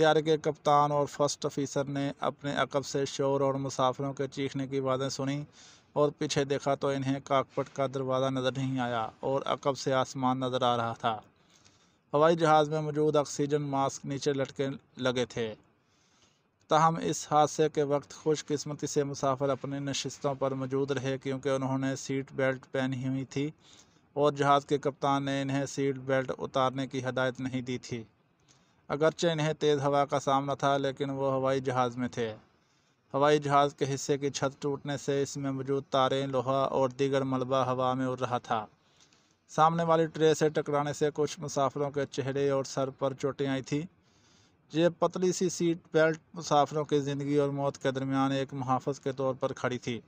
طیارے کے کپتان اور فرسٹ آفیسر نے اپنے عقب سے شور اور مسافروں کے چیخنے کی آوازیں سنیں اور پیچھے دیکھا تو انہیں کاکپٹ کا دروازہ نظر نہیں آیا اور عقب سے آسمان نظر آ رہا تھا۔ ہوائی جہاز میں موجود آکسیجن ماسک نیچے لٹکنے لگے تھے۔ تاہم اس حادثے کے وقت خوش قسمتی سے مسافر اپنی نشستوں پر موجود رہے کیونکہ انہوں نے سیٹ بیلٹ پہنی ہوئی تھی اور جہاز کے کپتان نے انہیں سیٹ بیلٹ اتارنے کی ہدایت نہیں دی تھی۔ اگرچہ انہیں تیز ہوا کا سامنا تھا لیکن وہ ہوائی جہاز میں تھے۔ ہوائی جہاز کے حصے کی چھت ٹوٹنے سے اس میں موجود تاریں، لوہا اور دیگر ملبہ ہوا میں اڑ رہا تھا۔ سامنے والی ٹرے سے ٹکرانے سے کچھ مسافروں کے چہرے اور سر پر چوٹیں آئی تھیں۔ یہ پتلی سی سیٹ بیلٹ مسافروں کی زندگی اور موت کے درمیان ایک محافظ کے طور پر کھڑی تھی۔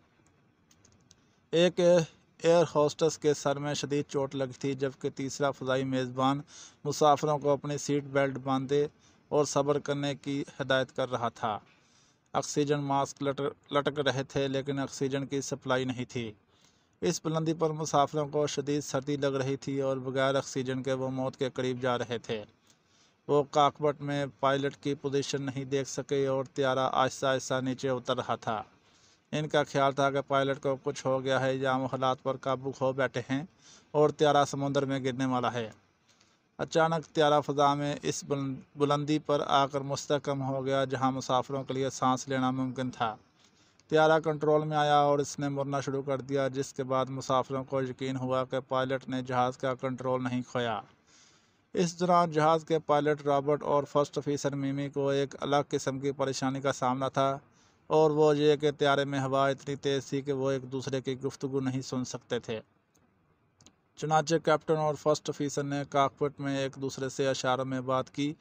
ایک ایئر ہوسٹس کے سر میں شدید چوٹ لگی تھی جبکہ تیسرا فضائی میزبان مسافروں کو اپنی سیٹ بیلٹ باندھے اور صبر کرنے کی ہدایت کر رہا تھا۔ آکسیجن ماسک لٹک رہے تھے لیکن آکسیجن کی سپلائی نہیں تھی۔ اس بلندی پر مسافروں کو شدید سردی لگ رہی تھی اور بغیر آکسیجن کے وہ موت کے قریب جا رہے تھے۔ وہ کاکپٹ میں پائلٹ کی پوزیشن نہیں دیکھ سکے اور طیارہ آہستہ آہستہ نیچے اتر رہا تھا۔ ان کا خیال تھا کہ پائلٹ کو کچھ ہو گیا ہے یا وہ حالات پر قابو کھو بیٹھے ہیں اور طیارہ سمندر میں گرنے والا ہے۔ اچانک طیارہ فضا میں اس بلندی پر آ کر مستحکم ہو گیا جہاں مسافروں کے لیے سانس لینا ممکن تھا۔ طیارہ کنٹرول میں آیا اور اس نے مڑنا شروع کر دیا جس کے بعد مسافروں کو یقین ہوا کہ پائلٹ نے جہاز کا کنٹرول نہیں کھویا۔ اس دوران جہاز کے پائلٹ رابرٹ اور فرسٹ آفیسر میمی کو ایک الگ قسم کی پریشانی کا سامنا تھا اور وہ یہ کہ طیارے میں ہوا اتنی تیز تھی کہ وہ ایک دوسرے کی گفتگو نہیں سن سکتے تھے۔ چنانچہ کیپٹن اور فرسٹ آفیسر نے کاکپٹ میں ایک دوسرے سے اشاروں میں بات کی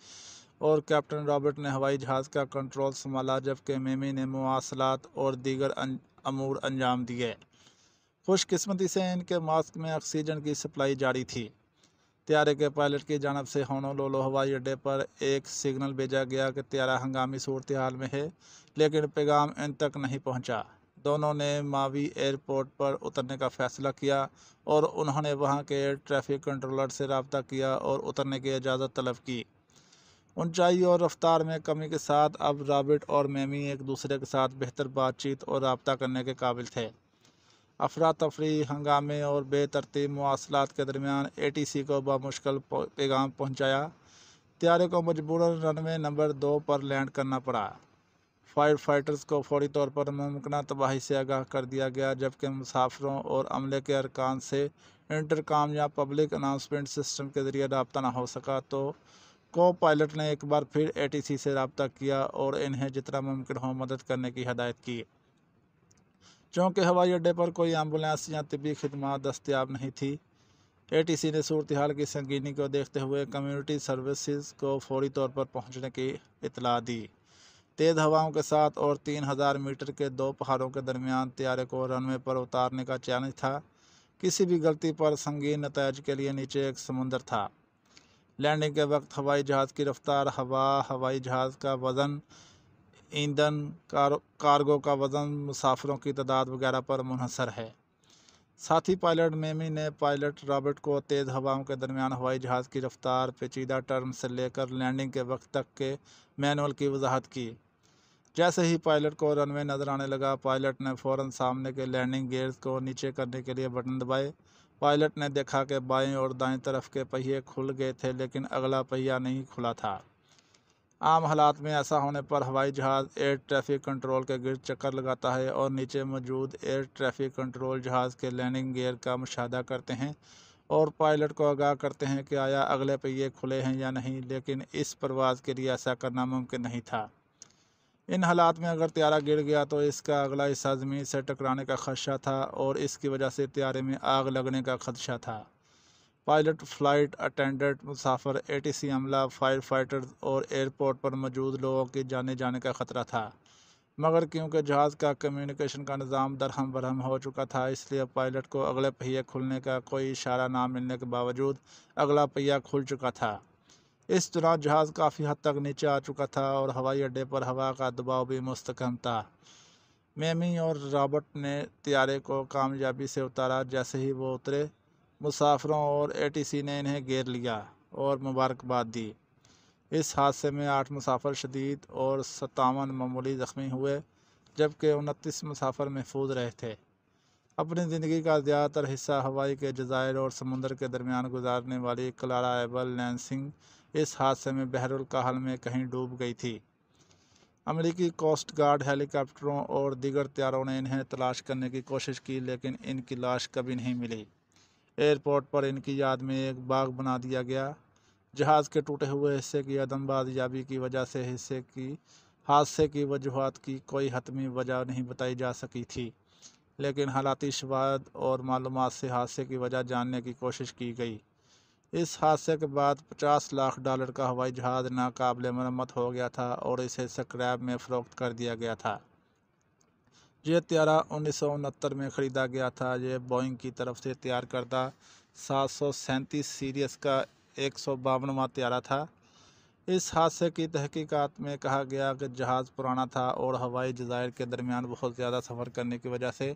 اور کیپٹن رابرٹ نے ہوائی جہاز کا کنٹرول سنبھالا جبکہ میمی نے مواصلات اور دیگر امور انجام دیے۔ خوش قسمتی سے ان کے ماسک میں آکسیجن کی سپلائی جاری تھی۔ طیارے کے پائلٹ کی جانب سے ہونولولو ہوائی اڈے پر ایک سگنل بھیجا گیا کہ طیارہ ہنگامی صورتحال میں ہے لیکن پیغام ان تک نہیں پہنچا۔ دونوں نے ماوی ایئرپورٹ پر اترنے کا فیصلہ کیا اور انہوں نے وہاں کے ایئر ٹریفک کنٹرولر سے رابطہ کیا اور اترنے کی اجازت طلب کی۔ اونچائی اور رفتار میں کمی کے ساتھ اب رابرٹ اور میمی ایک دوسرے کے ساتھ بہتر بات چیت اور رابطہ کرنے کے قابل تھے۔ افراتفری، ہنگامے اور بے ترتیب مواصلات کے درمیان ATC کو بامشکل پیغام پہنچایا۔ طیارے کو مجبوراً رن وے نمبر 2 پر لینڈ کرنا پڑا۔ فائر فائٹرز کو فوری طور پر ممکنہ تباہی سے آگاہ کر دیا گیا جبکہ مسافروں اور عملے کے ارکان سے انٹرکام یا پبلک اناؤنسمنٹ سسٹم کے ذریعے رابطہ نہ ہو سکا تو کو پائلٹ نے ایک بار پھر ATC سے رابطہ کیا اور انہیں جتنا ممکن ہو مدد کرنے کی ہدایت کی۔ چونکہ ہوائی اڈے پر کوئی ایمبولینس یا طبی خدمات دستیاب نہیں تھی، ATC نے صورتحال کی سنگینی کو دیکھتے ہوئے کمیونٹی سروسز کو فوری طور پر پہنچنے کی اطلاع دی۔ تیز ہواؤں کے ساتھ اور 3000 میٹر کے 2 پہاڑوں کے درمیان طیارے کو رن وے پر اتارنے کا چیلنج تھا۔ کسی بھی غلطی پر سنگین نتائج کے لیے نیچے ایک سمندر تھا۔ لینڈنگ کے وقت ہوائی جہاز کی رفتار، ہوا، ہوائی جہاز کا وزن، ایندھن، کارگو کا وزن، مسافروں کی تعداد وغیرہ پر منحصر ہے۔ ساتھی پائلٹ میمی نے پائلٹ رابرٹ کو تیز ہواؤں کے درمیان ہوائی جہاز کی رفتار، پیچیدہ ٹرم سے لے کر لینڈنگ کے وقت تک کے مینول کی وضاحت کی۔ جیسے ہی پائلٹ کو رن وے نظر آنے لگا، پائلٹ نے فوراً سامنے کے لینڈنگ گیئرز کو نیچے کرنے کے لیے بٹن دبائے۔ پائلٹ نے دیکھا کہ بائیں اور دائیں طرف کے پہیے کھل گئے تھے لیکن اگلا پہیہ نہیں کھلا تھا۔ عام حالات میں ایسا ہونے پر ہوائی جہاز ایئر ٹریفک کنٹرول کے گرد چکر لگاتا ہے اور نیچے موجود ایئر ٹریفک کنٹرول جہاز کے لینڈنگ گیئر کا مشاہدہ کرتے ہیں اور پائلٹ کو آگاہ کرتے ہیں کہ آیا اگلے پہیے کھلے ہیں یا نہیں، لیکن اس پرواز کے لیے ایسا کرنا ممکن نہیں تھا۔ ان حالات میں اگر طیارہ گر گیا تو اس کا اگلا حصہ زمین سے ٹکرانے کا خدشہ تھا اور اس کی وجہ سے طیارے میں آگ لگنے کا خدشہ تھا۔ پائلٹ، فلائٹ اٹینڈنٹ، مسافر، ATC عملہ، فائر فائٹرز اور ایئرپورٹ پر موجود لوگوں کی جانے جانے کا خطرہ تھا، مگر کیونکہ جہاز کا کمیونیکیشن کا نظام درہم برہم ہو چکا تھا اس لیے پائلٹ کو اگلے پہیے کھلنے کا کوئی اشارہ نہ ملنے کے باوجود اگلا پہیہ کھل چکا تھا۔ اس دوران جہاز کافی حد تک نیچے آ چکا تھا اور ہوائی اڈے پر ہوا کا دباؤ بھی مستحکم تھا۔ میمی اور رابرٹ نے طیارے کو کامیابی سے اتارا۔ جیسے ہی وہ اترے، مسافروں اور ATC نے انہیں گھیر لیا اور مبارکباد دی۔ اس حادثے میں 8 مسافر شدید اور 57 معمولی زخمی ہوئے، جبکہ 29 مسافر محفوظ رہے تھے۔ اپنی زندگی کا زیادہ تر حصہ ہوائی کے جزائر اور سمندر کے درمیان گزارنے والی کلارا ایبل لینسنگ اس حادثے میں بحر الکاہل میں کہیں ڈوب گئی تھی۔ امریکی کوسٹ گارڈ ہیلی کاپٹروں اور دیگر طیاروں نے انہیں تلاش کرنے کی کوشش کی، لیکن ان کی لاش کبھی نہیں ملی۔ ایئرپورٹ پر ان کی یاد میں ایک باغ بنا دیا گیا۔ جہاز کے ٹوٹے ہوئے حصے کی عدم بازیابی کی وجہ سے حادثے کی وجوہات کی کوئی حتمی وجہ نہیں بتائی جا سکی تھی، لیکن حالاتی شواہد اور معلومات سے حادثے کی وجہ جاننے کی کوشش کی گئی۔ اس حادثے کے بعد $50 لاکھ کا ہوائی جہاز ناقابل مرمت ہو گیا تھا اور اسے اسکریپ میں فروخت کر دیا گیا تھا۔ یہ طیارہ 1969 میں خریدا گیا تھا۔ یہ بوئنگ کی طرف سے تیار کردہ 737 سیریز کا 152واں طیارہ تھا۔ اس حادثے کی تحقیقات میں کہا گیا کہ جہاز پرانا تھا اور ہوائی جزائر کے درمیان بہت زیادہ سفر کرنے کی وجہ سے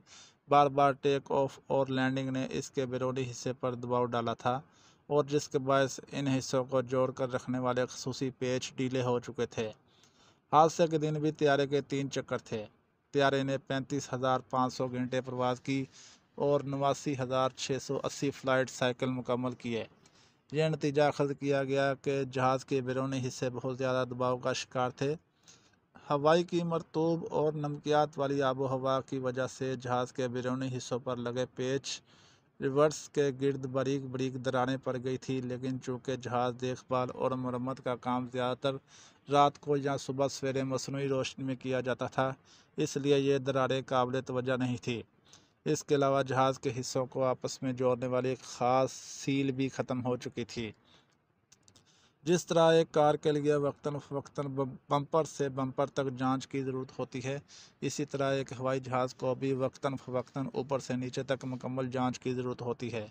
بار بار ٹیک آف اور لینڈنگ نے اس کے بیرونی حصے پر دباؤ ڈالا تھا، اور جس کے باعث ان حصوں کو جوڑ کر رکھنے والے خصوصی پیچ ڈھیلے ہو چکے تھے۔ حادثے کے دن بھی طیارے کے 3 چکر تھے۔ طیارے نے 35,500 گھنٹے پرواز کی اور 89,680 فلائٹ سائیکل مکمل کیے۔ یہ نتیجہ اخذ کیا گیا کہ جہاز کے بیرونی حصے بہت زیادہ دباؤ کا شکار تھے۔ ہوائی کی مرطوب اور نمکیات والی آب و ہوا کی وجہ سے جہاز کے بیرونی حصوں پر لگے پیچ ریورس کے گرد باریک باریک دراڑیں پڑ گئی تھی، لیکن چونکہ جہاز دیکھ بھال اور مرمت کا کام زیادہ تر رات کو یا صبح سویرے مصنوعی روشنی میں کیا جاتا تھا، اس لیے یہ دراڑیں قابل توجہ نہیں تھی۔ اس کے علاوہ جہاز کے حصوں کو آپس میں جوڑنے والی ایک خاص سیل بھی ختم ہو چکی تھی۔ جس طرح ایک کار کے لیے وقتاً فوقتاً بمپر سے بمپر تک جانچ کی ضرورت ہوتی ہے، اسی طرح ایک ہوائی جہاز کو بھی وقتاً فوقتاً اوپر سے نیچے تک مکمل جانچ کی ضرورت ہوتی ہے،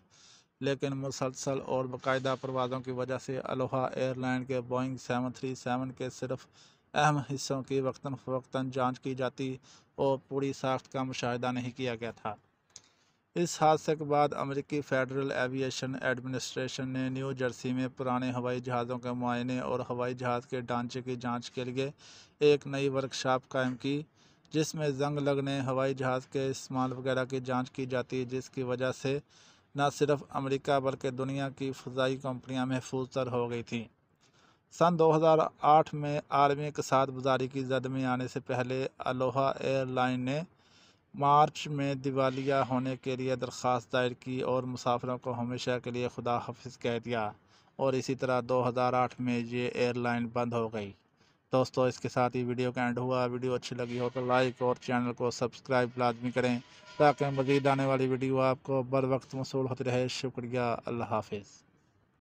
لیکن مسلسل اور باقاعدہ پروازوں کی وجہ سے الوہا ایئر لائن کے بوئنگ 737 کے صرف اہم حصوں کی وقتاً فوقتاً جانچ کی جاتی اور پوری ساخت کا مشاہدہ نہیں کیا گیا تھا۔ اس حادثے کے بعد امریکی فیڈرل ایوییشن ایڈمنسٹریشن نے نیو جرسی میں پرانے ہوائی جہازوں کے معائنے اور ہوائی جہاز کے ڈھانچے کی جانچ کے لیے ایک نئی ورکشاپ قائم کی، جس میں زنگ لگنے، ہوائی جہاز کے استعمال وغیرہ کی جانچ کی جاتی، جس کی وجہ سے نہ صرف امریکہ بلکہ دنیا کی فضائی کمپنیاں محفوظ تر ہو گئی تھیں۔ سن 2008 میں عالمی اقتصاد گزاری کی زد میں آنے سے پہلے الوہا ایئر لائن نے مارچ میں دیوالیہ ہونے کے لیے درخواست دائر کی اور مسافروں کو ہمیشہ کے لیے خدا حافظ کہہ دیا، اور اسی طرح 2008 میں یہ ایئر لائن بند ہو گئی۔ دوستو، اس کے ساتھ ہی ویڈیو کا اینڈ ہوا۔ ویڈیو اچھی لگی ہو تو لائک اور چینل کو سبسکرائب لازمی کریں تاکہ مزید آنے والی ویڈیو آپ کو بر وقت موصول ہوتی رہے۔ شکریہ، اللہ حافظ۔